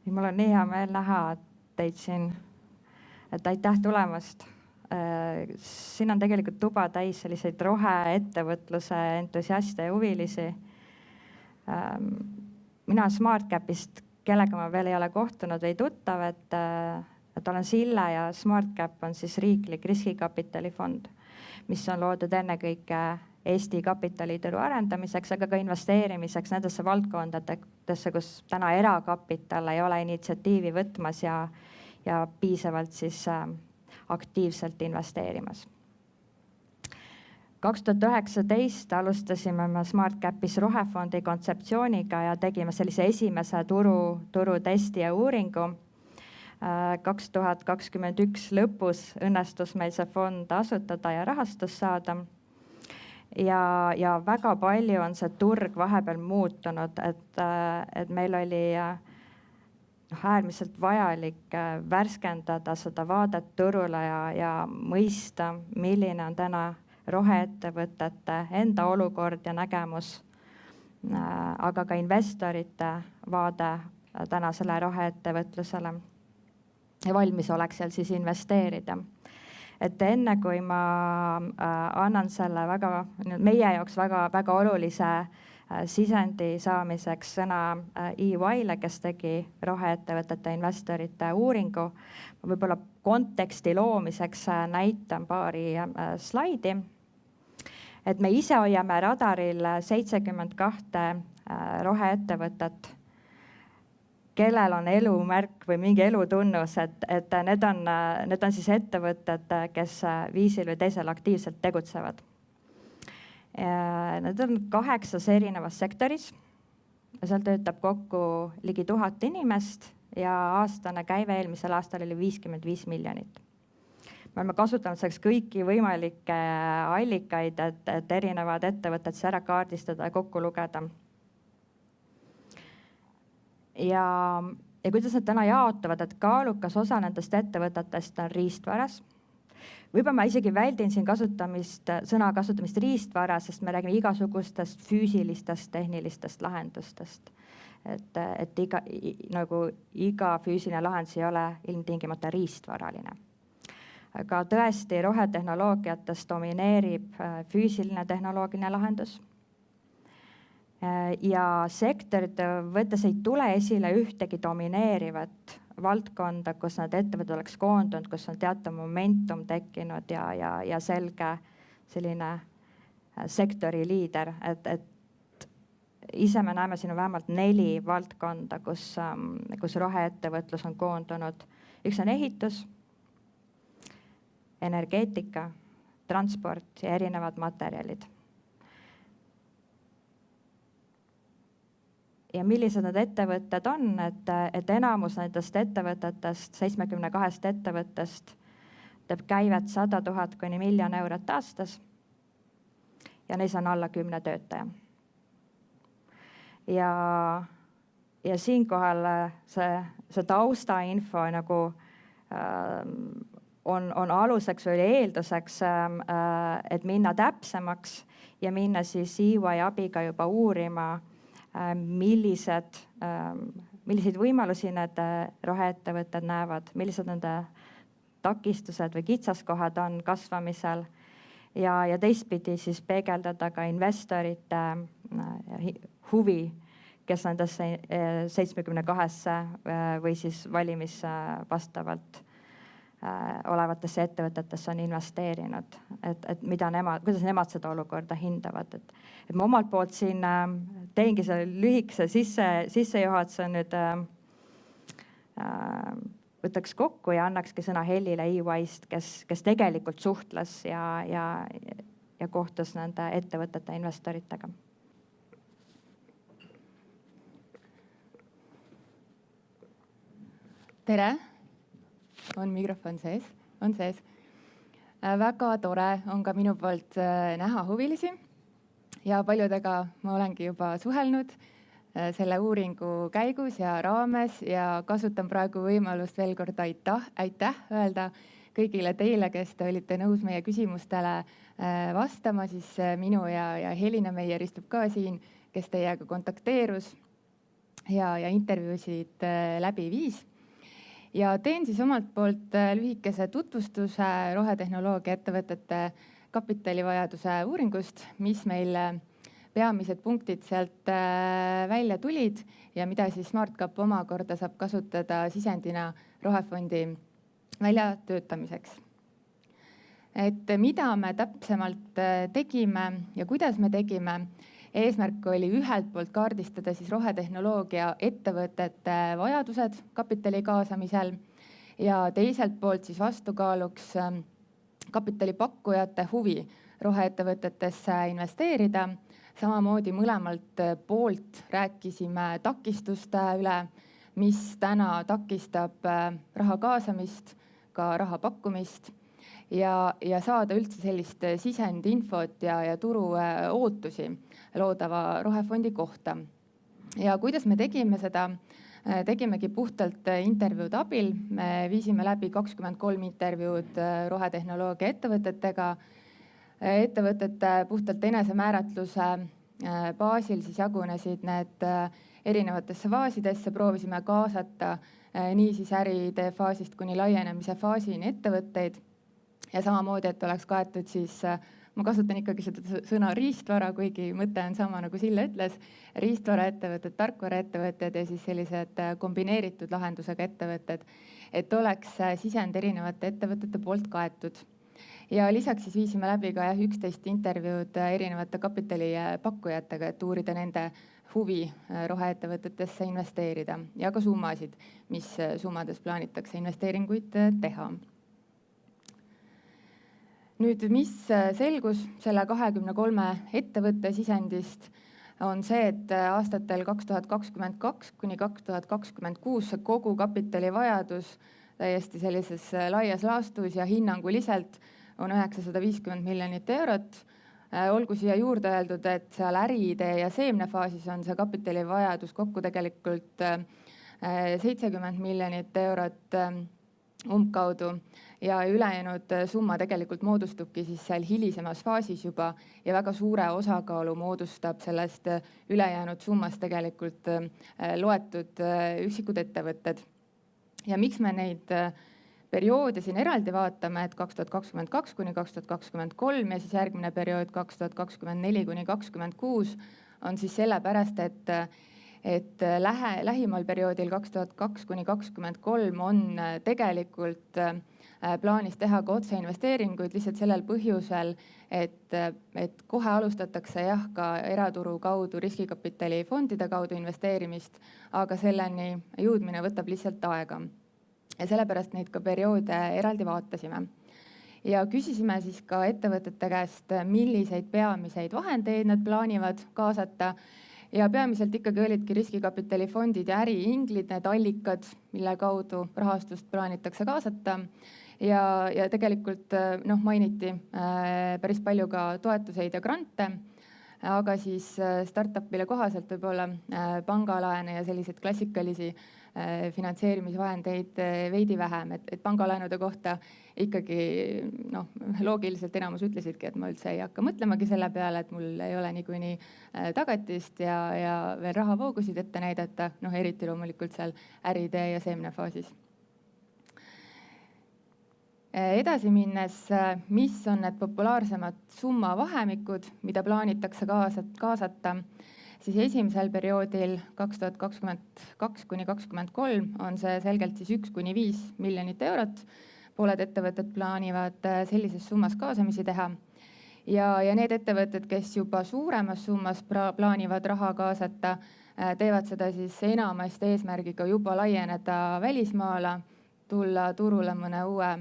Mul on nii hea meel näha teid siin, et aitäh tulemast. Siin on tegelikult tuba täis selliseid roheettevõtluse entusiaste ja huvilisi. Mina SmartCapist, kellega ma veel ei ole kohtunud või tuttav, et olen Sille ja SmartCap on siis riiklik riskikapitalifond, mis on loodud ennekõike Eesti kapitalituru arendamiseks, aga ka investeerimiseks nendesse valdkondadesse, kus täna erakapital ei ole initsiatiivi võtmas ja piisavalt siis aktiivselt investeerimas. 2019 alustasime me SmartCapis rohefondi kontseptsiooniga ja tegime sellise esimese turutesti ja uuringu. 2021 lõpus õnnestus meil see fond asutada ja rahastus saada. Ja väga palju on see turg vahepeal muutunud, et meil oli äärmiselt vajalik värskendada seda vaadet turule ja mõista, milline on täna roheettevõtete enda olukord ja nägemus, aga ka investorite vaade tänasele roheettevõtlusele ja valmisolek seal siis investeerida. Et enne kui ma annan selle meie jaoks väga olulise sisendi saamiseks sõna EY-le, kes tegi roheettevõtete investorite uuringu, ma võib-olla konteksti loomiseks näitan paari slaidi. Et me ise hoiame radaril 72 roheettevõtet, kellel on elumärk või mingi elutunnus, et need on siis ettevõtted, kes viisil või teisel aktiivselt tegutsevad. Need on 8 erinevas sektoris. Seal töötab kokku ligi 1000 inimest ja aastane käive eelmisel aastal oli 55 miljonit. Me oleme kasutanud selleks kõiki võimalikke allikaid, et erinevad ettevõtted ära kaardistada ja kokku lugeda. Ja kuidas need täna jaotuvad, et kaalukas osa nendest ettevõtetest on riistvaras. Võib-olla ma isegi väldin siin sõna kasutamist riistvara, sest me räägime igasugustest füüsilistest, tehnilistest lahendustest. Et iga füüsiline lahendus ei ole ilmtingimata riistvaraline. Aga tõesti rohetehnoloogiates domineerib füüsiline tehnoloogiline lahendus. Ja sektorite võttes ei tule esile ühtegi domineerivat valdkonda, kus need ettevõtted oleks koondunud, kus on teatav momentum tekkinud ja selge selline sektori liider. Et ise me näeme siin vähemalt 4 valdkonda, kus roheettevõtlus on koondunud. Üks on ehitus, energeetika, transport ja erinevad materjalid. Ja millised need ettevõtted on, et enamus nendest ettevõtetest, 72 ettevõttest, teeb käivet 100 000 kuni €1 000 000 aastas ja neis on alla 10 töötaja. Ja siinkohal see taustainfo on aluseks või eelduseks, et minna täpsemaks ja minna siis EY abiga juba uurima, milliseid võimalusi need roheettevõtted näevad, millised nende takistused või kitsaskohad on kasvamisel ja teistpidi siis peegeldada ka investorite huvi, kes nendesse 72 või siis valimis vastavalt olevatesse ettevõtetesse on investeerinud, et kuidas nemad seda olukorda hindavad. Et ma omalt poolt siin teengi selle lühikese sissejuhatuse nüüd võtaks kokku ja annakski sõna Hellile EY-st, kes tegelikult suhtles ja kohtus nende ettevõtete investoritega. Tere! On mikrofon sees? On sees. Väga tore on ka minu poolt näha huvilisi ja paljudega ma olengi juba suhelnud selle uuringu käigus ja raames ja kasutan praegu võimalust veel kord aitäh öelda kõigile teile, kes te olite nõus meie küsimustele vastama, siis minu ja Helina Meier istub ka siin, kes teiega kontakteerus. ja intervjuusid läbi viis. Ja teen siis omalt poolt lühikese tutvustuse rohetehnoloogia ettevõtete kapitalivajaduse uuringust, mis meil peamised punktid sealt välja tulid ja mida siis SmartCap omakorda saab kasutada sisendina rohefondi väljatöötamiseks. Et mida me täpsemalt tegime ja kuidas me tegime, eesmärk oli ühelt poolt kaardistada siis rohetehnoloogia ettevõtete vajadused kapitali kaasamisel ja teiselt poolt siis vastukaaluks kapitalipakkujate huvi roheettevõtetesse investeerida. Samamoodi mõlemalt poolt rääkisime takistuste üle, mis täna takistab raha kaasamist, ka raha pakkumist ja saada üldse sellist sisendinfot ja turu ootusi loodava rohefondi kohta. Ja kuidas me tegime seda? Tegimegi puhtalt intervjuude abil. Me viisime läbi 23 intervjuud rohetehnoloogia ettevõtetega. Ettevõtete puhtalt enesemääratluse baasil siis jagunesid need erinevatesse faasidesse. Proovisime kaasata nii siis äriidee faasist kuni laienemise faasini ettevõtteid. Ja samamoodi, et oleks kaetud siis, ma kasutan ikkagi seda sõna riistvara, kuigi mõte on sama nagu Sille ütles, riistvaraettevõtted, tarkvaraettevõtted ja siis sellised kombineeritud lahendusega ettevõtted, et oleks sisend erinevate ettevõtete poolt kaetud. Ja lisaks siis viisime läbi ka 11 intervjuud erinevate kapitalipakkujatega, et uurida nende huvi roheettevõtetesse investeerida ja ka summasid, mis summades plaanitakse investeeringuid teha. Nüüd, mis selgus selle 23 ettevõtte sisendist, on see, et aastatel 2022 kuni 2026 see kogu kapitali vajadus täiesti sellises laias laastus ja hinnanguliselt on 950 miljonit eurot. Olgu siia juurde öeldud, et seal äriidee ja seemnefaasis on see kapitali vajadus kokku tegelikult 70 miljonit eurot umbkaudu ja ülejäänud summa tegelikult moodustubki siis seal hilisemas faasis juba ja väga suure osakaalu moodustab sellest ülejäänud summast tegelikult loetud üksikud ettevõtted. Ja miks me neid perioode siin eraldi vaatame, et 2022 kuni 2023 ja siis järgmine periood 2024 kuni 2026 on siis sellepärast, et lähimal perioodil 2002 kuni 2023 on tegelikult plaanis teha ka otseinvesteeringuid lihtsalt sellel põhjusel, et kohe alustatakse ka eraturu kaudu, riskikapitalifondide kaudu investeerimist, aga selleni jõudmine võtab lihtsalt aega. Ja sellepärast neid ka perioode eraldi vaatasime. Ja küsisime siis ka ettevõtete käest, milliseid peamiseid vahendeid nad plaanivad kaasata. Ja peamiselt ikkagi olidki riskikapitalifondid ja äriinglid, need allikad, mille kaudu rahastust plaanitakse kaasata. Ja tegelikult mainiti päris palju ka toetuseid ja grante, aga siis startupile kohaselt võib-olla pangalaene ja selliseid klassikalisi finantseerimisvahendeid veidi vähem, et pangalaenude kohta ikkagi loogiliselt enamus ütlesidki, et ma üldse ei hakka mõtlemagi selle peale, et mul ei ole niikuinii tagatist ja veel rahavoogusid ette näidata, eriti loomulikult seal äriidee ja seemnefaasis. Edasi minnes, mis on need populaarsemad summavahemikud, mida plaanitakse kaasata, siis esimesel perioodil 2022 kuni 2023 on see selgelt siis 1 kuni 5 miljonit eurot. Pooled ettevõtted plaanivad sellises summas kaasamisi teha. Ja need ettevõtted, kes juba suuremas summas plaanivad raha kaasata, teevad seda siis enamasti eesmärgiga juba laieneda välismaale, tulla turule mõne uue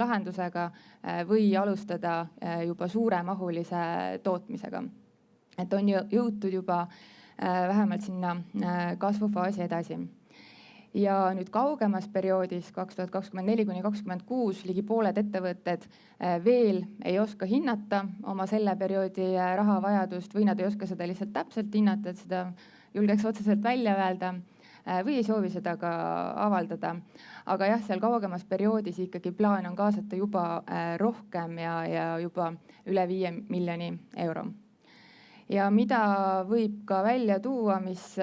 lahendusega või alustada juba suuremahulise tootmisega. Et on jõutud juba vähemalt sinna kasvufaasi edasi. Ja nüüd kaugemas perioodis 2024 kuni 2026 ligi pooled ettevõtted veel ei oska hinnata oma selle perioodi rahavajadust või nad ei oska seda lihtsalt täpselt hinnata, et seda julgeks otseselt välja öelda või ei soovi seda ka avaldada. Aga jah, seal kaugemas perioodis ikkagi plaan on kaasata juba rohkem ja juba üle 5 miljoni euro. Ja mida võib ka välja tuua, mis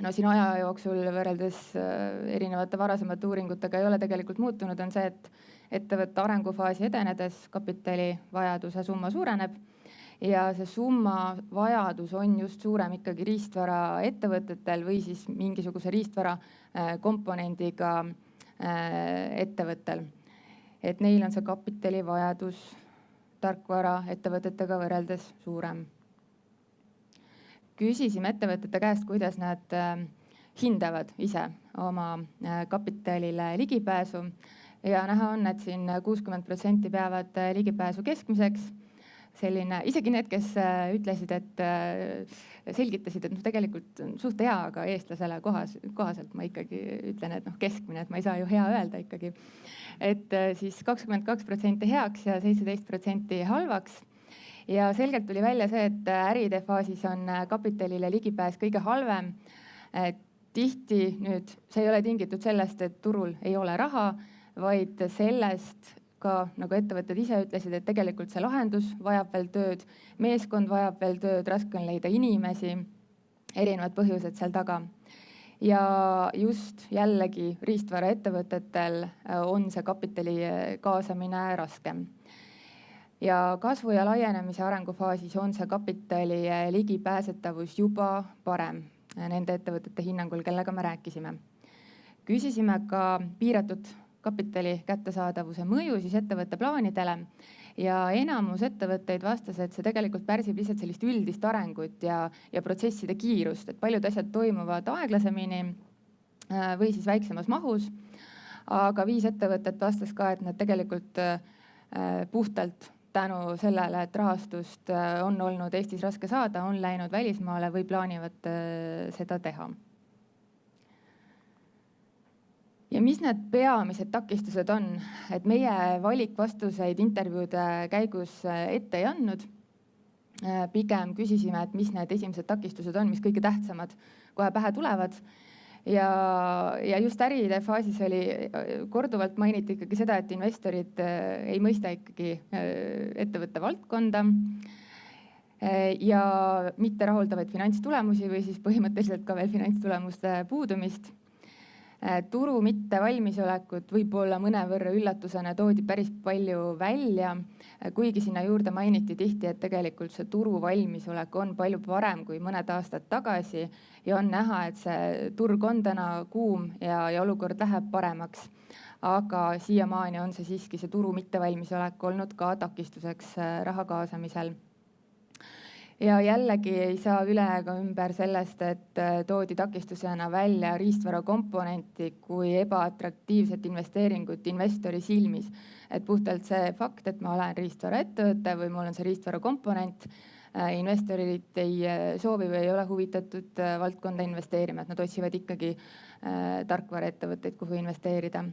no siin aja jooksul võrreldes erinevate varasemate uuringutega ei ole tegelikult muutunud, on see, et ettevõtte arengufaasi edenedes kapitali vajaduse summa suureneb ja see summa vajadus on just suurem ikkagi riistvara ettevõtetel või siis mingisuguse riistvara komponendiga ettevõttel. Et neil on see kapitali vajadus tarkvara ettevõtetega võrreldes suurem. Küsisime ettevõtete käest, kuidas nad hindavad ise oma kapitalile ligipääsu ja näha on, et siin 60% peavad ligipääsu keskmiseks. Selline, isegi need, kes ütlesid, et selgitasid, et tegelikult suht hea, aga eestlasele kohaselt ma ikkagi ütlen, et keskmine, et ma ei saa ju hea öelda ikkagi. Et siis 22% heaks ja 17% halvaks. Ja selgelt tuli välja see, et äride faasis on kapitalile ligipääs kõige halvem. Tihti nüüd see ei ole tingitud sellest, et turul ei ole raha, vaid sellest ka, nagu ettevõtted ise ütlesid, et tegelikult see lahendus vajab veel tööd, meeskond vajab veel tööd, raske on leida inimesi, erinevad põhjused seal taga. Ja just jällegi riistvara ettevõtetel on see kapitali kaasamine raskem. Ja kasvu ja laienemise arengufaasis on see kapitali ligipääsetavus juba parem nende ettevõtete hinnangul, kellega me rääkisime. Küsisime ka piiratud kapitali kättesaadavuse mõju siis ettevõtte plaanidele ja enamus ettevõtteid vastas, et see tegelikult pärsib lihtsalt sellist üldist arengut ja protsesside kiirust, et paljud asjad toimuvad aeglasemini või siis väiksemas mahus. Aga 5 ettevõtet vastas ka, et nad tegelikult puhtalt tänu sellele, et rahastust on olnud Eestis raske saada, on läinud välismaale või plaanivad seda teha. Ja mis need peamised takistused on, et meie valikvastuseid intervjuude käigus ette ei andnud. Pigem küsisime, et mis need esimesed takistused on, mis kõige tähtsamad kohe pähe tulevad. Ja just äride faasis oli korduvalt mainiti ikkagi seda, et investorid ei mõista ikkagi ettevõtte valdkonda ja mitte rahuldavaid finantstulemusi või siis põhimõtteliselt ka veel finantstulemuste puudumist. Turu mitte valmisolekut võib-olla mõnevõrra üllatusena toodi päris palju välja, kuigi sinna juurde mainiti tihti, et tegelikult see turu valmisolek on palju parem kui mõned aastad tagasi ja on näha, et see turg on täna kuum ja olukord läheb paremaks. Aga siiamaani on see siiski see turu mitte valmisolek olnud ka takistuseks raha kaasamisel. Ja jällegi ei saa üle ega ümber sellest, et toodi takistusena välja riistvara komponenti kui ebaatraktiivset investeeringut investori silmis. Et puhtalt see fakt, et ma olen riistvara ettevõte või mul on see riistvara komponent, investorid ei soovi või ei ole huvitatud valdkonda investeerima, et nad otsivad ikkagi tarkvara ettevõtteid, kuhu investeerida.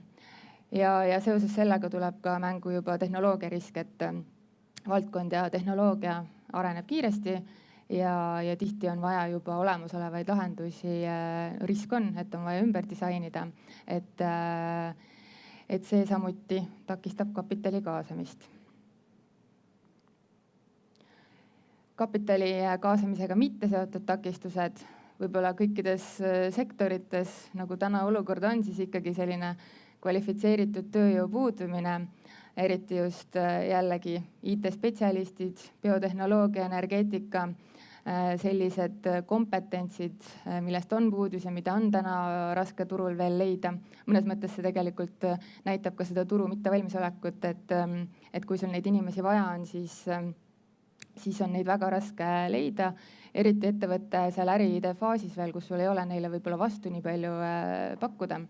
Ja seoses sellega tuleb ka mängu juba tehnoloogia risk, et valdkond ja tehnoloogia areneb kiiresti ja tihti on vaja juba olemasolevaid lahendusi. Risk on, et on vaja ümber disainida, et see samuti takistab kapitali kaasamist. Kapitali kaasamisega mitte seotud takistused võib-olla kõikides sektorites, nagu täna olukord on, siis ikkagi selline kvalifitseeritud tööjõu puudumine, eriti just jällegi IT-spetsialistid, biotehnoloogia, energeetika, sellised kompetentsid, millest on puudus ja mida on täna raske turul veel leida. Mõnes mõttes see tegelikult näitab ka seda turu mittevalmisolekut, et kui sul neid inimesi vaja on, siis on neid väga raske leida. Eriti ettevõtte seal äriide faasis veel, kus sul ei ole neile võib-olla vastu nii palju pakkuda.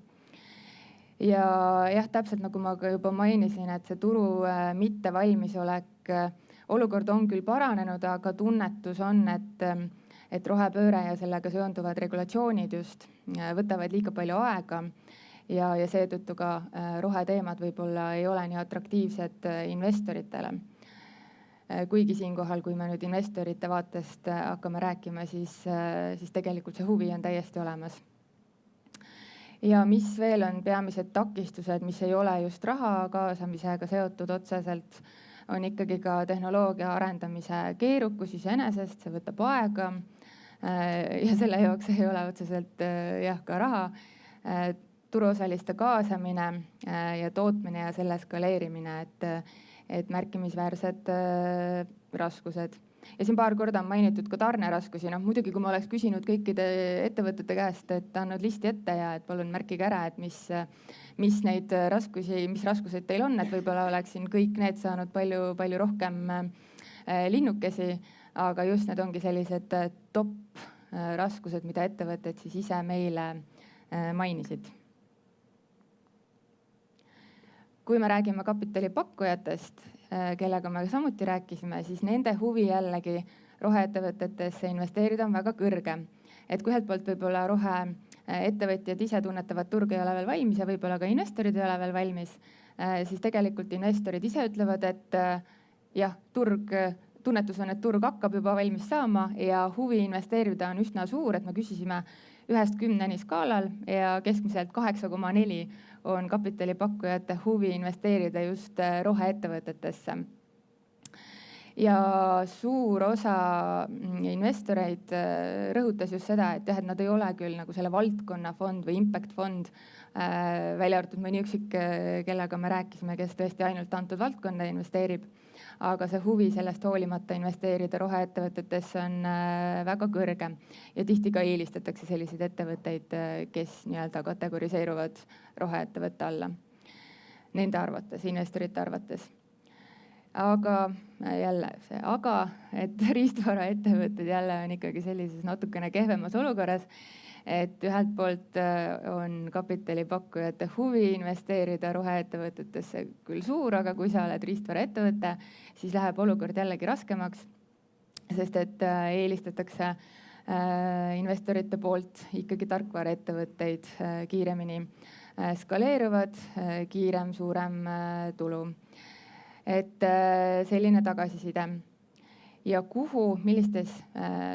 Ja jah, täpselt nagu ma ka juba mainisin, et see turu mittevalmisolek, olukord on küll paranenud, aga tunnetus on, et rohepööre ja sellega seonduvad regulatsioonid just võtavad liiga palju aega ja seetõttu ka roheteemad võib-olla ei ole nii atraktiivsed investoritele. Kuigi siinkohal, kui me nüüd investorite vaatest hakkame rääkima, siis tegelikult see huvi on täiesti olemas. Ja mis veel on peamised takistused, mis ei ole just raha kaasamisega seotud otseselt, on ikkagi ka tehnoloogia arendamise keerukus iseenesest, see võtab aega. ja selle jaoks ei ole otseselt ka raha. Turuosaliste kaasamine ja tootmine ja selle skaleerimine, et märkimisväärsed raskused. Ja siin paar korda on mainitud ka tarneraskusi. Muidugi, kui ma oleks küsinud kõikide ettevõtete käest, et andnud listi ette ja et palun märkige ära, et mis raskused teil on, et võib-olla oleksin kõik need saanud palju rohkem linnukesi, aga just need ongi sellised top raskused, mida ettevõtted siis ise meile mainisid. Kui me räägime kapitalipakkujatest, kellega me samuti rääkisime, siis nende huvi jällegi roheettevõtetesse investeerida on väga kõrge. Et kui ühelt poolt võib-olla roheettevõtjad ise tunnetavad, turg ei ole veel valmis ja võib-olla ka investorid ei ole veel valmis, siis tegelikult investorid ise ütlevad, et jah, tunnetus on, et turg hakkab juba valmis saama ja huvi investeerida on üsna suur, et me küsisime 1-10 skaalal ja keskmiselt 8,4 on kapitalipakkujate huvi investeerida just roheettevõtetesse. Ja suur osa investoreid rõhutas just seda, et nad ei ole küll nagu selle valdkonna fond või impact fond, välja arvatud mõni üksik, kellega me rääkisime, kes tõesti ainult antud valdkonda investeerib. Aga see huvi sellest hoolimata investeerida roheettevõtetesse on väga kõrge ja tihti ka eelistatakse selliseid ettevõtteid, kes nii-öelda kategoriseeruvad roheettevõtte alla. Nende arvates, investorite arvates. Aga jälle et riistvaraettevõtted jälle on ikkagi sellises natukene kehvemas olukorras, et ühelt poolt on kapitalipakkujate huvi investeerida roheettevõtetesse küll suur, aga kui sa oled riistvaraettevõte, siis läheb olukord jällegi raskemaks, sest et eelistatakse investorite poolt ikkagi tarkvaraettevõtteid kiiremini skaleeruvad, kiirem, suurem tulu. Et selline tagasiside. Ja kuhu, millistes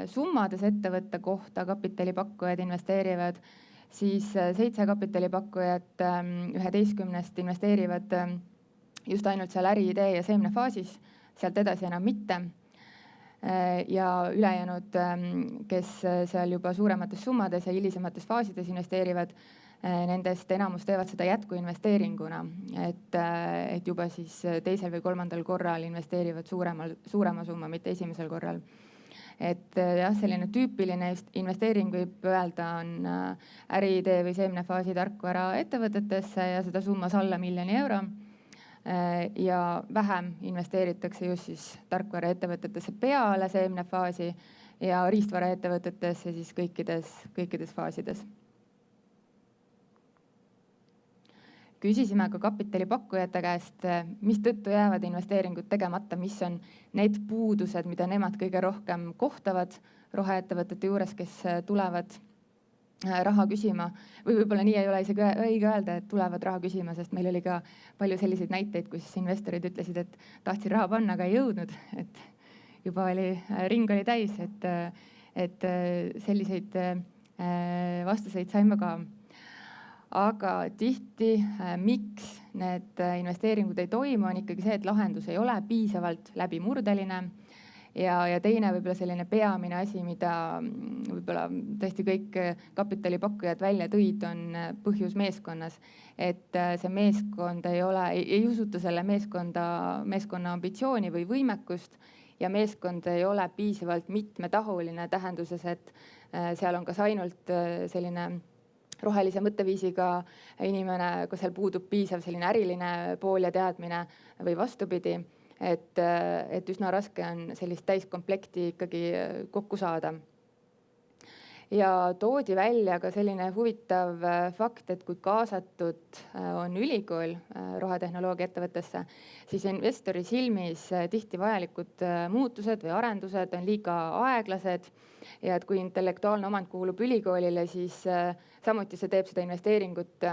summades ettevõtte kohta kapitalipakkujad investeerivad, siis 7 kapitalipakkujat 11 investeerivad just ainult seal äriidee ja seemnefaasis, sealt edasi enam mitte. Ja ülejäänud, kes seal juba suuremates summades ja hilisemates faasides investeerivad, nendest enamus teevad seda jätkuinvesteeringuna, et juba siis teisel või kolmandal korral investeerivad suurema summa, mitte esimesel korral. Et jah, selline tüüpiline investeering võib öelda on äriidee või seemnefaasi tarkvara ettevõtetesse ja seda summas alla 1 000 000 euro. Ja vähem investeeritakse just siis tarkvara ettevõtetesse peale seemnefaasi ja riistvara ettevõtetesse siis kõikides faasides. Küsisime ka kapitalipakkujate käest, mis tõttu jäävad investeeringud tegemata, mis on need puudused, mida nemad kõige rohkem kohtavad roheettevõtete juures, kes tulevad raha küsima. Või võib-olla nii ei ole isegi õige öelda, et tulevad raha küsima, sest meil oli ka palju selliseid näiteid, kus investorid ütlesid, et tahtsid raha panna, aga ei jõudnud. Et juba ring oli täis, et selliseid vastuseid saime ka. Aga tihti, miks need investeeringud ei toimu, on ikkagi see, et lahendus ei ole piisavalt läbimurdeline. Ja teine võib-olla selline peamine asi, mida võib-olla tõesti kõik kapitalipakkujad välja tõid, on põhjus meeskonnas. Et see meeskond ei usuta selle meeskonna ambitsiooni või võimekust ja meeskond ei ole piisavalt mitmetahuline tähenduses, et seal on kas ainult selline rohelise mõtteviisiga inimene, kui seal puudub piisav selline äriline pool ja teadmine või vastupidi, et üsna raske on sellist täiskomplekti ikkagi kokku saada. Ja toodi välja ka selline huvitav fakt, et kui kaasatud on ülikool rohetehnoloogia ettevõttesse, siis investori silmis tihti vajalikud muutused või arendused on liiga aeglased ja et kui intellektuaalne omand kuulub ülikoolile, siis samuti see teeb seda investeeringut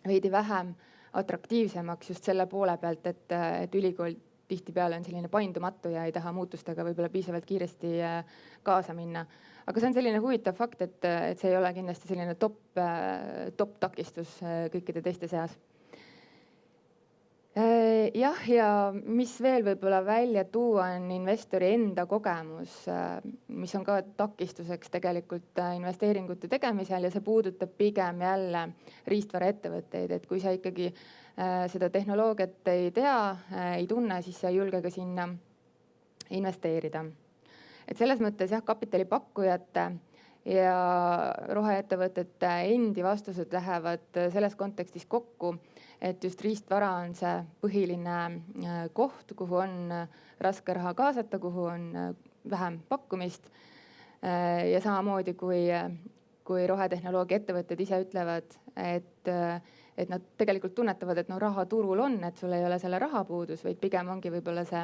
veidi vähem atraktiivsemaks just selle poole pealt, et ülikool tihtipeale on selline paindumatu ja ei taha muutustega võib-olla piisavalt kiiresti kaasa minna. Aga see on selline huvitav fakt, et see ei ole kindlasti selline top takistus kõikide teiste seas. Jah, ja mis veel võib-olla välja tuua, on investori enda kogemus, mis on ka takistuseks tegelikult investeeringute tegemisel ja see puudutab pigem jälle riistvaraettevõtteid, et kui sa ikkagi seda tehnoloogiat ei tea, ei tunne, siis sa ei julge ka sinna investeerida. Et selles mõttes jah, kapitalipakkujate ja roheettevõtete endi vastused lähevad selles kontekstis kokku, et just riistvara on see põhiline koht, kuhu on raske raha kaasata, kuhu on vähem pakkumist. Ja samamoodi kui rohetehnoloogia ettevõtted ise ütlevad, et nad tegelikult tunnetavad, et no raha turul on, et sul ei ole selle rahapuudus, vaid pigem ongi võib-olla see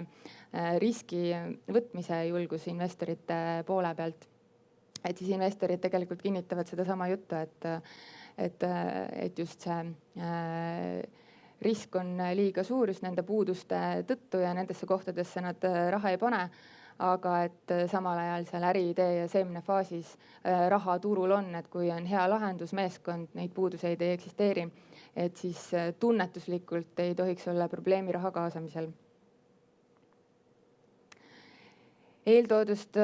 riski võtmise julgus investorite poole pealt. Et siis investorid tegelikult kinnitavad sedasama juttu, et just see risk on liiga suur just nende puuduste tõttu ja nendesse kohtadesse nad raha ei pane, aga et samal ajal seal äriidee ja seemnefaasis raha turul on, et kui on hea lahendusmeeskond, neid puuduseid ei eksisteeri, et siis tunnetuslikult ei tohiks olla probleemi raha kaasamisel. Eeltoodust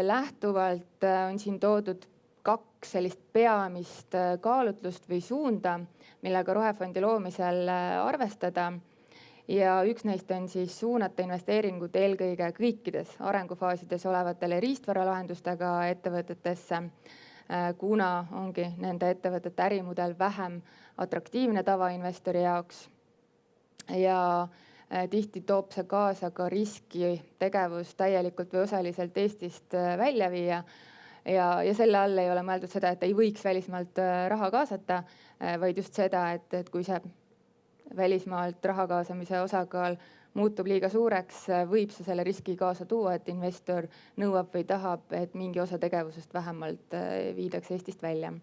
lähtuvalt on siin toodud 2 sellist peamist kaalutlust või suunda, millega rohefondi loomisel arvestada. Ja üks neist on siis suunata investeeringud eelkõige kõikides arengufaasides olevatele riistvaralahendustega ettevõtetesse, kuna ongi nende ettevõtete ärimudel vähem atraktiivne tavainvestori jaoks. Ja tihti toob see kaasa ka riski tegevust täielikult või osaliselt Eestist välja viia. Ja selle all ei ole mõeldud seda, et ei võiks välismaalt raha kaasata, vaid just seda, et kui see välismaalt raha kaasamise osakaal muutub liiga suureks, võib see selle riski kaasa tuua, et investor nõuab või tahab, et mingi osa tegevusest vähemalt viidaks Eestist välja.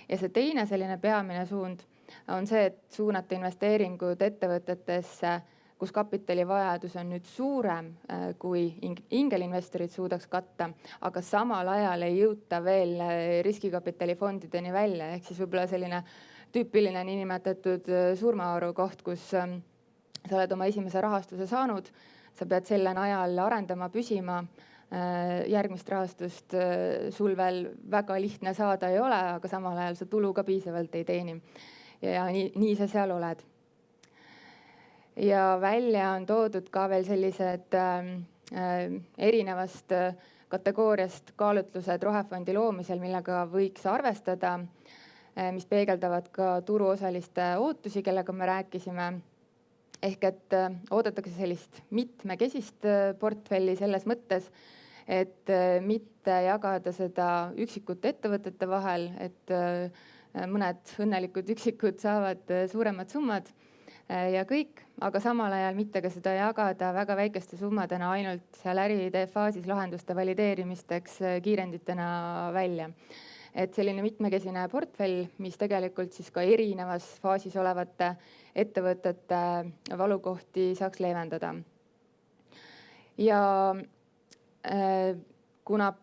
Ja see teine selline peamine suund on see, et suunata investeeringud ettevõtetesse, kus kapitalivajadus on nüüd suurem, kui ingelinvestorid suudaks katta, aga samal ajal ei jõuta veel riskikapitalifondideni välja. Ehk siis võib-olla selline tüüpiline niinimetatud surmaoru koht, kus sa oled oma esimese rahastuse saanud, sa pead selle najal arendama, püsima. Järgmist rahastust sul veel väga lihtne saada ei ole, aga samal ajal sa tulu ka piisavalt ei teeni. Ja nii sa seal oled. Ja välja on toodud ka veel sellised erinevast kategooriast kaalutlused rohefondi loomisel, millega võiks arvestada, mis peegeldavad ka turuosaliste ootusi, kellega me rääkisime. Ehk et oodatakse sellist mitmekesist portfelli selles mõttes, et mitte jagada seda üksikute ettevõtete vahel, et mõned õnnelikud üksikud saavad suuremad summad ja kõik, aga samal ajal mitte ka seda jagada väga väikeste summadena ainult seal äriidee faasis lahenduste valideerimisteks kiirenditena välja. Et selline mitmekesine portfell, mis tegelikult siis ka erinevas faasis olevate ettevõtete valukohti saaks leevendada. Ja kuna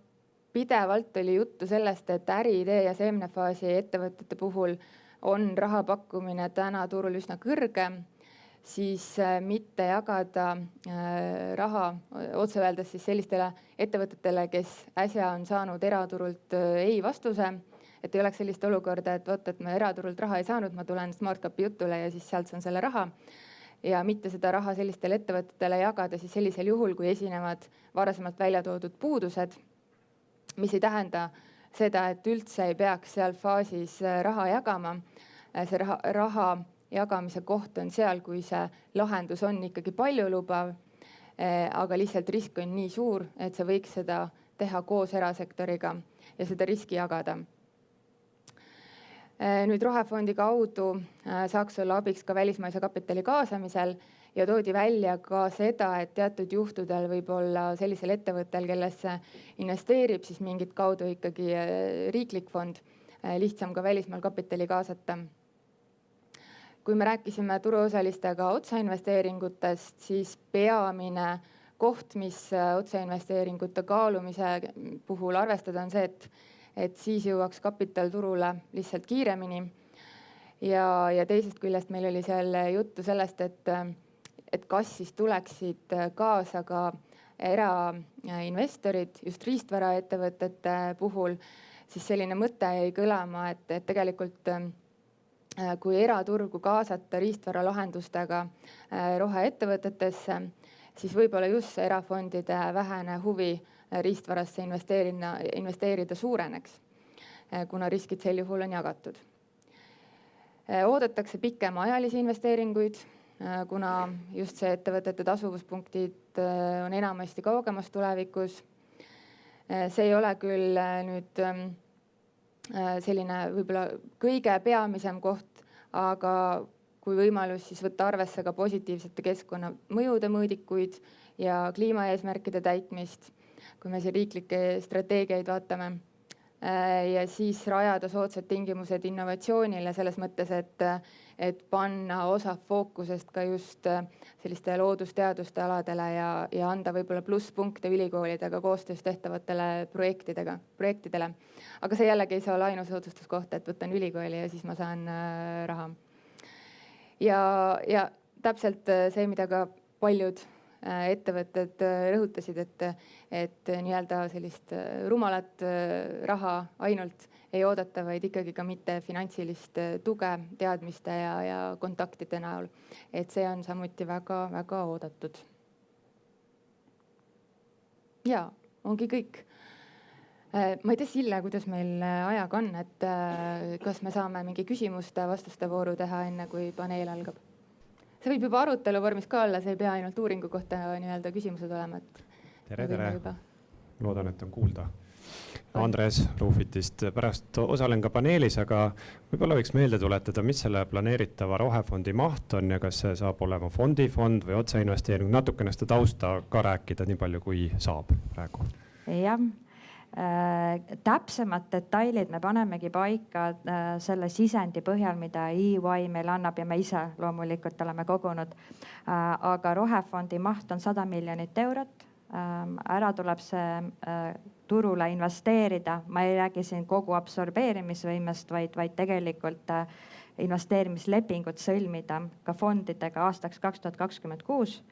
pidevalt oli juttu sellest, et äriidee ja seemnefaasi ettevõtete puhul on raha pakkumine täna turul üsna kõrge, siis mitte jagada raha otse öeldes siis sellistele ettevõtetele, kes äsja on saanud eraturult ei vastuse, et ei oleks sellist olukorda, et vot, et ma eraturult raha ei saanud, ma tulen SmartCapi jutule ja siis sealt saan selle raha. Ja mitte seda raha sellistele ettevõtetele jagada siis sellisel juhul, kui esinevad varasemalt välja toodud puudused, mis ei tähenda seda, et üldse ei peaks seal faasis raha jagama. See raha jagamise koht on seal, kui see lahendus on ikkagi paljulubav, aga lihtsalt risk on nii suur, et sa võiks seda teha koos erasektoriga ja seda riski jagada. Nüüd rohefondi kaudu saaks olla abiks ka välismaise kapitali kaasamisel ja toodi välja ka seda, et teatud juhtudel võib olla sellisel ettevõttel, kellesse investeerib siis mingit kaudu ikkagi riiklik fond, lihtsam ka välismaal kapitali kaasata. Kui me rääkisime turuosalistega otsainvesteeringutest, siis peamine koht, mis otsainvesteeringute kaalumise puhul arvestada on see, et siis jõuaks kapital turule lihtsalt kiiremini. Ja teisest küljest meil oli seal juttu sellest, et et kas siis tuleksid kaasa ka erainvestorid just riistvaraettevõtete puhul, siis selline mõte jäi kõlama, et tegelikult kui eraturgu kaasata riistvaralahendustega roheettevõtetesse, siis võib-olla just see erafondide vähene huvi riistvarasse investeerida suureneks, kuna riskid sel juhul on jagatud. Oodatakse pikemaajalisi investeeringuid, kuna just see ettevõtete tasuvuspunktid on enamasti kaugemas tulevikus. See ei ole küll nüüd selline võib-olla kõige peamisem koht, aga kui võimalus, siis võtta arvesse ka positiivsete keskkonnamõjude mõõdikuid ja kliimaeesmärkide täitmist, kui me siin riiklikke strateegiaid vaatame. Ja siis rajada soodsad tingimused innovatsioonile selles mõttes, et panna osa fookusest ka just selliste loodusteaduste aladele ja anda võib-olla plusspunkte ülikoolidega koostöös tehtavatele projektidele. Aga see jällegi ei saa olla ainus otsustuskoht, et võtan ülikooli ja siis ma saan raha. Ja täpselt see, mida ka paljud ettevõtted rõhutasid, et nii-öelda sellist rumalat raha ainult ei oodata, vaid ikkagi ka mitte finantsilist tuge teadmiste ja kontaktide näol. Et see on samuti väga oodatud. Ja, ongi kõik. Ma ei tea, Sille, kuidas meil ajaga on, et kas me saame mingi küsimuste-vastuste vooru teha enne, kui paneel algab? See võib juba arutelu vormis ka olla, see ei pea ainult uuringu kohta nii-öelda küsimused olema. Tere. Loodan, et on kuulda. Andres Ruufitist. Pärast osalen ka paneelis, aga võib-olla võiks meelde tuletada, mis selle planeeritava rohefondi maht on ja kas see saab olema fond või otseinvesteering. Natukene seda tausta ka rääkida nii palju, kui saab praegu. Jah. Täpsemad detailid me panemegi paika selle sisendi põhjal, mida EY meil annab ja me ise loomulikult oleme kogunud. Aga rohefondi maht on 100 miljonit eurot. Ära tuleb see turule investeerida. Ma ei räägi siin kogu absorbeerimisvõimest, vaid tegelikult investeerimislepingut sõlmida ka fondidega aastaks 2026.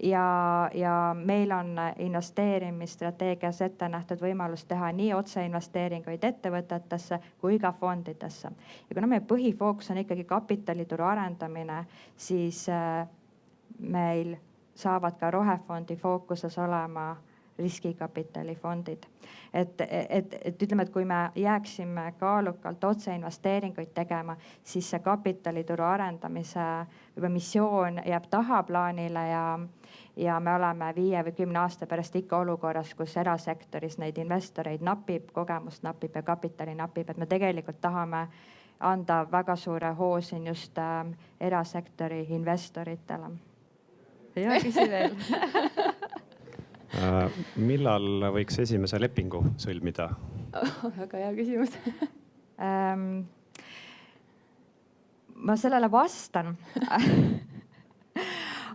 Ja meil on investeerimisstrateegias ette nähtud võimalus teha nii otseinvesteeringuid ettevõtetesse kui ka fondidesse. Ja kuna meie põhifookus on ikkagi kapitalituru arendamine, siis meil saavad ka rohefondi fookuses olema riskikapitalifondid. Et ütleme, et kui me jääksime kaalukalt otseinvesteeringuid tegema, siis see kapitalituru arendamise missioon jääb tahaplaanile ja me oleme 5 või 10 aasta pärast ikka olukorras, kus erasektoris neid investoreid napib, kogemust napib ja kapitali napib, et me tegelikult tahame anda väga suure hoo siin just erasektori investoritele. Ja küsi veel. Millal võiks esimese lepingu sõlmida? Väga hea küsimus. Ma sellele vastan.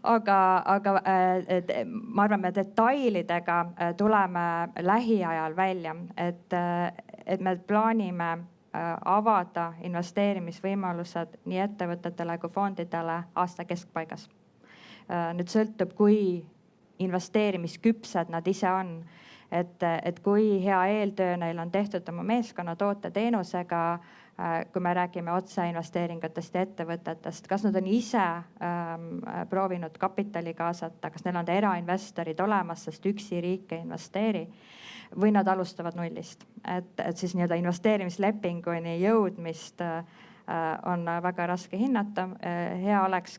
Aga ma arvan, me detailidega tuleme lähiajal välja, et me plaanime avada investeerimisvõimalused nii ettevõtetele kui fondidele aasta keskpaigas. Nüüd sõltub, kui investeerimisküpsed nad ise on. Et kui hea eeltöö neil on tehtud oma meeskonna toote teenusega, kui me räägime otseinvesteeringutest ja ettevõtetest, kas nad on ise proovinud kapitali kaasata, kas neil on erainvestorid olemas, sest üksi riik ei investeeri, või nad alustavad nullist. Et siis nii-öelda investeerimislepinguni jõudmist on väga raske hinnata. Hea oleks,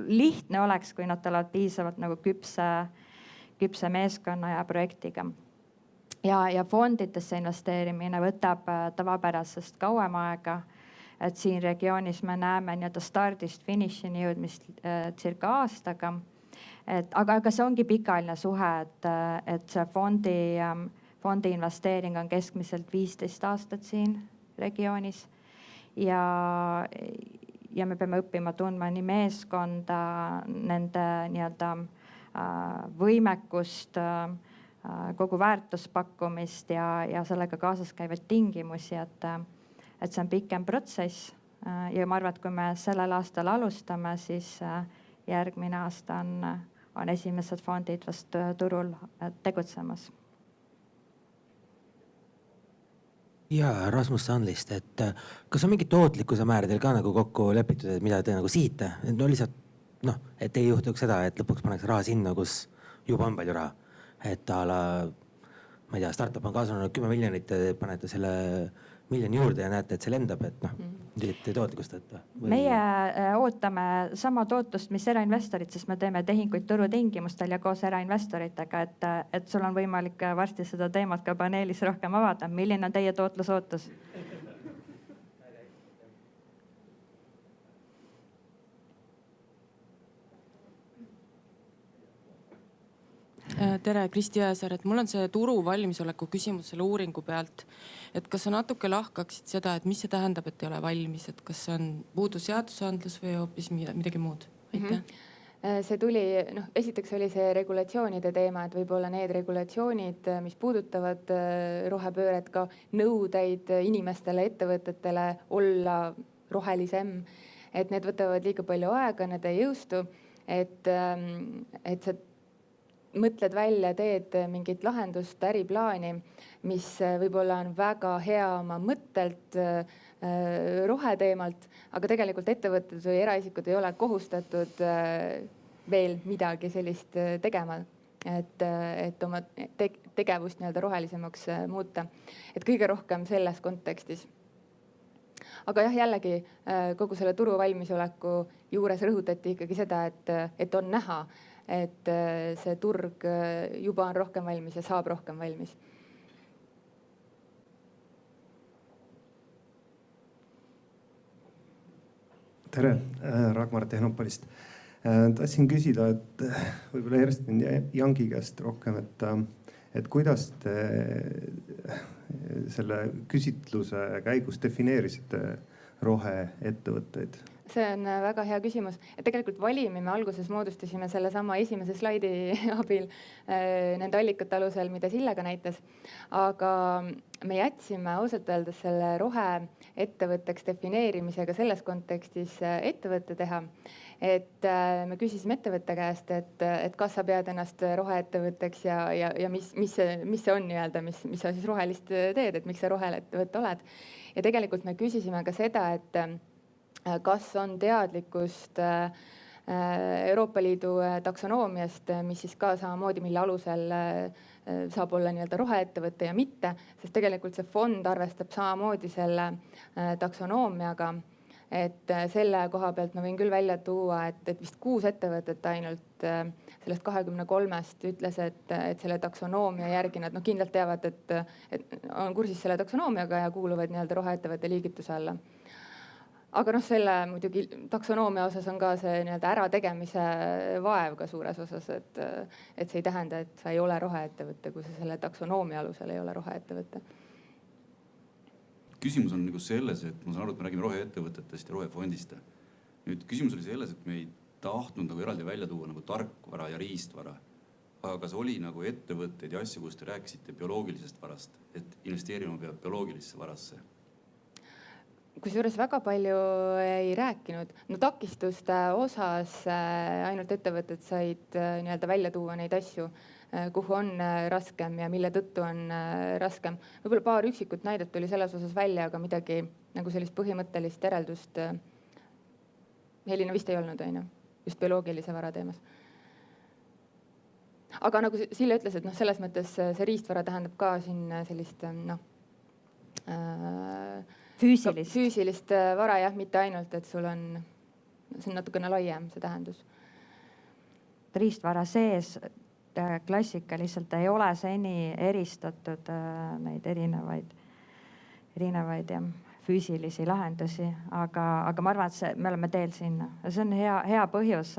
lihtne oleks, kui nad tulevad piisavalt nagu küpse meeskonna ja projektiga. Ja fondidesse investeerimine võtab tavapärasest kauem aega. Et siin regioonis me näeme nii-öelda stardist finišini jõudmist circa aastaga. Aga see ongi pikaajaline suhe, et see fondi investeering on keskmiselt 15 aastat siin regioonis. Ja me peame õppima tundma nii meeskonda, nende nii-öelda võimekust, kogu väärtuspakkumist ja sellega kaasas käivaid tingimusi, et see on pikem protsess. Ja ma arvan, et kui me sellel aastal alustame, siis järgmine aasta on esimesed fondid vast turul tegutsemas. Ja Rasmus Sandlist, et kas on mingi tootlikkuse määr teil ka nagu kokku lepitud, et mida te nagu sihite? No lihtsalt, et ei juhtuks seda, et lõpuks pannakse raha sinna, kus juba on palju raha. Et a la, ma ei tea, startup on kasvanud 10 miljonit, te panete selle miljoni juurde ja näete, et see lendab, et te tootlikkustate. Meie ootame sama tootlust, mis erainvestorid, sest me teeme tehinguid turutingimustel ja koos erainvestoritega, et sul on võimalik varsti seda teemat ka paneelis rohkem avada. Milline on teie tootlusootus? Tere, Kristi Jõesaar, et mul on see turu valmisoleku küsimus selle uuringu pealt. Et kas sa natuke lahkaksid seda, et mis see tähendab, et ei ole valmis, et kas see on puudu seadusandlus või hoopis midagi muud? Aitäh. See tuli, esiteks oli see regulatsioonide teema, et võib-olla need regulatsioonid, mis puudutavad rohepööret, ka nõudeid inimestele, ettevõtetele olla rohelisem, et need võtavad liiga palju aega, need ei jõustu, et see mõtled välja, teed mingit lahendust, äriplaani, mis võib-olla on väga hea oma mõttelt roheteemalt, aga tegelikult ettevõtted või eraisikud ei ole kohustatud veel midagi sellist tegema, et oma tegevust nii-öelda rohelisemaks muuta. Et kõige rohkem selles kontekstis. Aga jah, jällegi kogu selle turu valmisoleku juures rõhutati ikkagi seda, et on näha, et see turg juba on rohkem valmis ja saab rohkem valmis. Tere, Ragmar Tehnopolist. Tahtsin küsida, et võib-olla Ernst & Youngi käest rohkem, et kuidas te selle küsitluse käigus defineerisite roheettevõtteid? See on väga hea küsimus. Et tegelikult valimi me alguses moodustasime selle sama esimese slaidi abil nende allikate alusel, mida Sille ka näitas. Aga me jätsime ausalt öeldes selle roheettevõtteks defineerimisega selles kontekstis ettevõtte teha. Et me küsisime ettevõtte käest, et kas sa pead ennast roheettevõtteks ja mis see on nii-öelda, mis sa siis rohelist teed, et miks sa roheettevõtte oled. Ja tegelikult me küsisime ka seda, et kas on teadlikkust Euroopa Liidu taksonoomiast, mis siis ka samamoodi, mille alusel saab olla nii-öelda roheettevõtte ja mitte, sest tegelikult see fond arvestab samamoodi selle taksonoomiaga. Et selle koha pealt ma võin küll välja tuua, et vist 6 ettevõtet ainult sellest 23-st ütles, et selle taksonoomia järgi nad kindlalt teavad, et on kursis selle taksonoomiaga ja kuuluvad nii-öelda roheettevõtte liigituse alla. Aga selle muidugi taksonoomia osas on ka see nii-öelda ärategemise vaev ka suures osas, et see ei tähenda, et sa ei ole roheettevõtte, kui sa selle taksonoomia alusel ei ole roheettevõtte. Küsimus on nagu selles, et ma saan aru, et me räägime roheettevõtetest ja rohefondist. Nüüd küsimus oli selles, et me ei tahtnud nagu eraldi välja tuua nagu tarkvara ja riistvara. Aga kas oli nagu ettevõtteid ja asju, kus te rääkisite bioloogilisest varast, et investeerima peab bioloogilisse varasse? Kusjuures väga palju ei rääkinud. Takistuste osas ainult ettevõtted said nii-öelda välja tuua neid asju, kuhu on raskem ja mille tõttu on raskem. Võib-olla paar üksikut näidet tuli selles osas välja, aga midagi nagu sellist põhimõttelist järeldust Helina vist ei olnud, just bioloogilise vara teemas. Aga nagu Sille ütles, et selles mõttes see riistvara tähendab ka siin sellist füüsilist vara, jah, mitte ainult, et sul on, see on natukene laiem, see tähendus. Riistvara sees klassikaliselt ei ole seni eristatud neid erinevaid füüsilisi lahendusi, aga ma arvan, et me oleme teel sinna. See on hea põhjus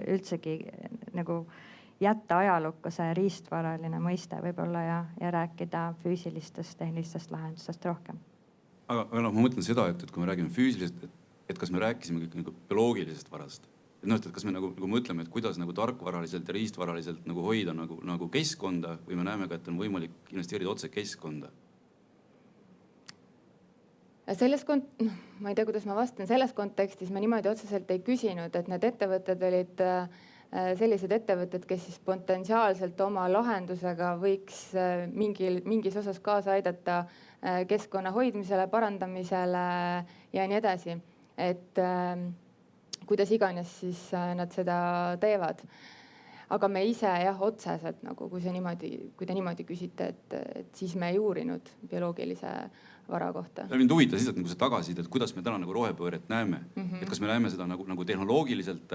üldsegi nagu jätta ajalukku see riistvaraline mõiste võib-olla ja rääkida füüsilistest, tehnilistest lahendustest rohkem. Aga ma mõtlen seda, et kui me räägime füüsilisest, et kas me rääkisime kõik nagu bioloogilisest varast. Et kas me nagu mõtleme, et kuidas nagu tarkvaraliselt ja riistvaraliselt nagu hoida nagu keskkonda või me näeme ka, et on võimalik investeerida otse keskkonda? ma ei tea, kuidas ma vastan, selles kontekstis ma niimoodi otseselt ei küsinud, et need ettevõtted olid sellised ettevõtted, kes siis potentsiaalselt oma lahendusega võiks mingis osas kaasa aidata keskkonna hoidmisele, parandamisele ja nii edasi. Et kuidas iganes siis nad seda teevad. Aga me ise otseselt nagu, kui te niimoodi küsite, et siis me ei uurinud bioloogilise vara kohta. Mind huvitas lihtsalt nagu see tagasiside, et kuidas me täna nagu rohepööret näeme. Et kas me näeme seda nagu tehnoloogiliselt,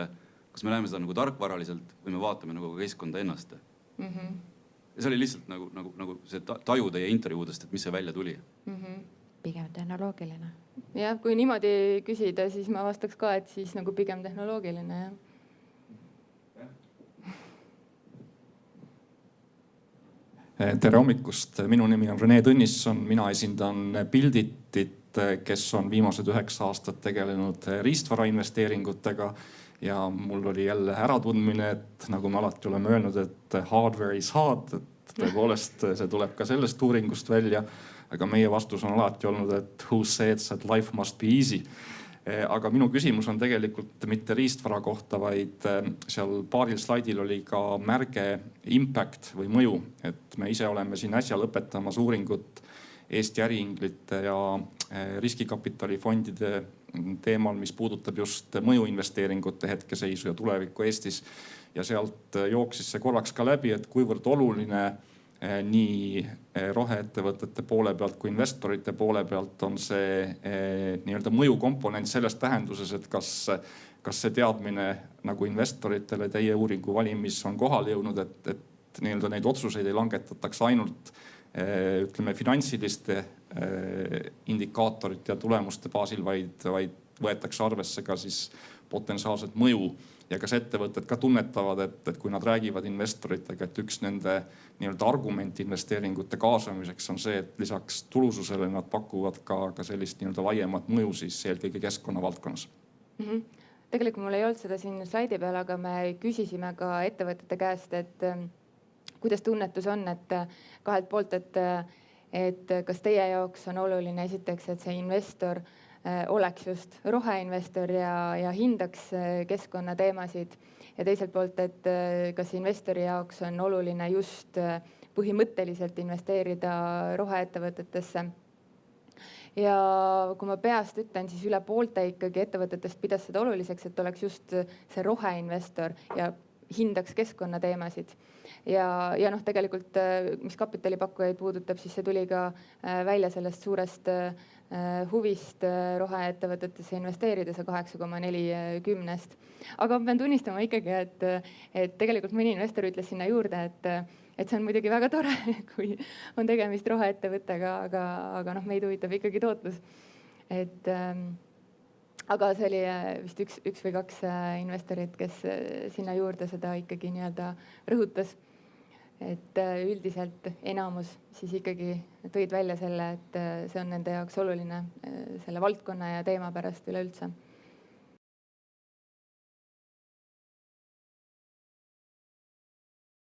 kas me näeme seda nagu tarkvaraliselt või me vaatame nagu keskkonda ennast. Ja see oli lihtsalt nagu see taju teie intervjuudest, et mis see välja tuli. Pigem tehnoloogiline. Jah, kui niimoodi küsida, siis ma vastaks ka, et siis nagu pigem tehnoloogiline, jah. Tere hommikust, minu nimi on Rene Tõnisson, mina esindan Builditit, kes on viimased 9 aastat tegelenud riistvara investeeringutega ja mul oli jälle äratundmine, et nagu me alati oleme öelnud, et hardware is hard, et tõepoolest see tuleb ka sellest uuringust välja, aga meie vastus on alati olnud, et who says that life must be easy. Aga minu küsimus on tegelikult mitte riistvara kohta, vaid seal paaril slaidil oli ka märge impact või mõju. Et me ise oleme siin äsja lõpetamas uuringut Eesti äriinglite ja riskikapitalifondide teemal, mis puudutab just mõjuinvesteeringute hetkeseisu ja tulevikku Eestis. Ja sealt jooksis see korraks ka läbi, et kuivõrd oluline nii roheettevõtete poole pealt kui investorite poole pealt on see nii-öelda mõjukomponent selles tähenduses, et kas see teadmine nagu investoritele teie uuringu valimis on kohale jõudnud, et nii-öelda neid otsuseid ei langetataks ainult ütleme finantsiliste indikaatorite ja tulemuste baasil, vaid võetakse arvesse ka siis potentsiaalset mõju. Ja kas ettevõtted ka tunnetavad, et kui nad räägivad investoritega, et üks nende nii-öelda argument investeeringute kaasamiseks on see, et lisaks tulususele nad pakuvad ka sellist nii-öelda laiemat mõju siis eelkõige keskkonna valdkonnas. Tegelikult mul ei olnud seda siin slaidi peal, aga me küsisime ka ettevõtete käest, et kuidas tunnetus on, et kahelt poolt, et kas teie jaoks on oluline esiteks, et see investor oleks just roheinvestor ja hindaks keskkonnateemasid ja teiselt poolt, et kas investori jaoks on oluline just põhimõtteliselt investeerida roheettevõtetesse. Ja kui ma peast ütlen, siis üle poolte ikkagi ettevõtetest pidas seda oluliseks, et oleks just see roheinvestor ja hindaks keskkonnateemasid. Ja tegelikult, mis kapitalipakkujaid puudutab, siis see tuli ka välja sellest suurest huvist roheettevõtetesse investeerida, see 8,40. Aga ma pean tunnistama ikkagi, et tegelikult mõni investor ütles sinna juurde, et see on muidugi väga tore, kui on tegemist roheettevõttega, aga meid huvitab ikkagi tootlus. Aga see oli vist üks või 2 investorit, kes sinna juurde seda ikkagi nii-öelda rõhutas. Et üldiselt enamus siis ikkagi tõid välja selle, et see on nende jaoks oluline selle valdkonna ja teema pärast üleüldse.